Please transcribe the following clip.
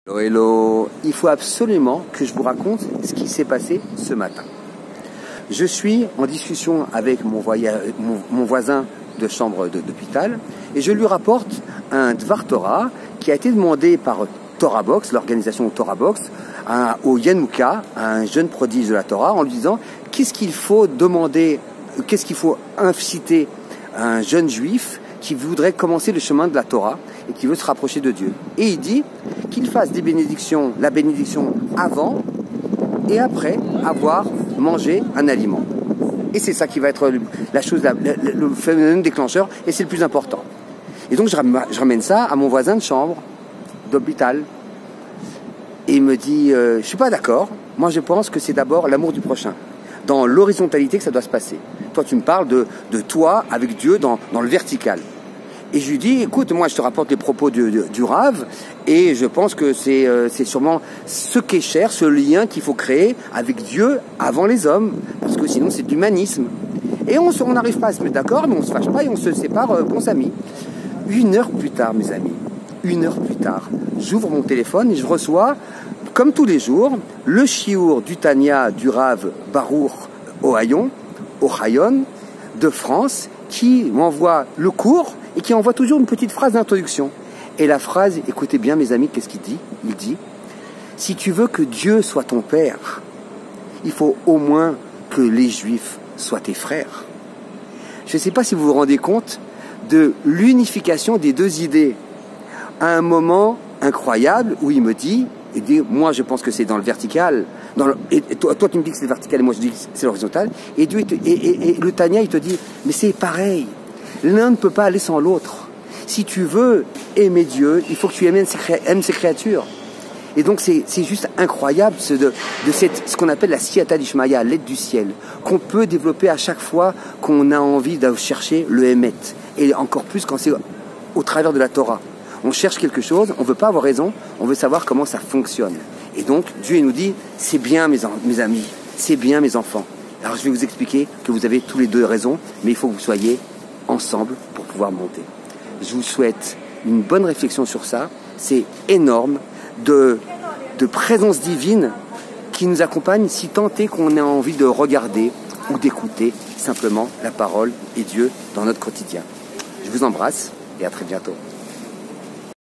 Hello, hello. Il faut absolument que je vous raconte ce qui s'est passé ce matin. Je suis en discussion avec mon voisin de chambre d'hôpital et je lui rapporte un Dvar Torah qui a été demandé par Torah Box, l'organisation Torah Box, au Yanouka, un jeune prodige de la Torah, en lui disant qu'est-ce qu'il faut demander, qu'est-ce qu'il faut inciter à un jeune juif qui voudrait commencer le chemin de la Torah et qui veut se rapprocher de Dieu. Et il dit qu'il fasse des bénédictions, la bénédiction avant et après avoir mangé un aliment. Et c'est ça qui va être la chose, le phénomène déclencheur, et c'est le plus important. Et donc je ramène ça à mon voisin de chambre d'hôpital. Et il me dit, je suis pas d'accord, moi je pense que c'est d'abord l'amour du prochain, dans l'horizontalité que ça doit se passer. Toi tu me parles de toi avec Dieu dans le vertical. Et je lui dis, écoute, moi je te rapporte les propos du Rav, et je pense que c'est sûrement ce qu'est cher, ce lien qu'il faut créer avec Dieu avant les hommes, parce que sinon c'est de l'humanisme. Et on n'arrive pas à se mettre d'accord, mais on se fâche pas et on se sépare bons amis. 1 heure plus tard, mes amis, 1 heure plus tard, j'ouvre mon téléphone et je reçois, comme tous les jours, le chiour du Tanya du Rav Baruch Ohayon de France, qui m'envoie le cours et qui envoie toujours une petite phrase d'introduction. Et la phrase, écoutez bien mes amis, qu'est-ce qu'il dit? Il dit, si tu veux que Dieu soit ton père, il faut au moins que les Juifs soient tes frères. Je ne sais pas si vous vous rendez compte de l'unification des deux idées. À un moment incroyable où il me dit, moi je pense que c'est dans le vertical, et toi tu me dis que c'est le vertical et moi je dis que c'est l'horizontal, et le Tanya il te dit, mais c'est pareil, l'un ne peut pas aller sans l'autre. Si tu veux aimer Dieu, il faut que tu aimes ses créatures. Et donc c'est juste incroyable ce qu'on appelle la Siyata d'Ishmaïa, l'aide du ciel, qu'on peut développer à chaque fois qu'on a envie de chercher le Emet, et encore plus quand c'est au travers de la Torah. On cherche quelque chose, on ne veut pas avoir raison, on veut savoir comment ça fonctionne. Et donc, Dieu nous dit, c'est bien mes amis, c'est bien mes enfants. Alors je vais vous expliquer que vous avez tous les deux raison, mais il faut que vous soyez ensemble pour pouvoir monter. Je vous souhaite une bonne réflexion sur ça. C'est énorme de présence divine qui nous accompagne si tant est qu'on a envie de regarder ou d'écouter simplement la parole et Dieu dans notre quotidien. Je vous embrasse et à très bientôt.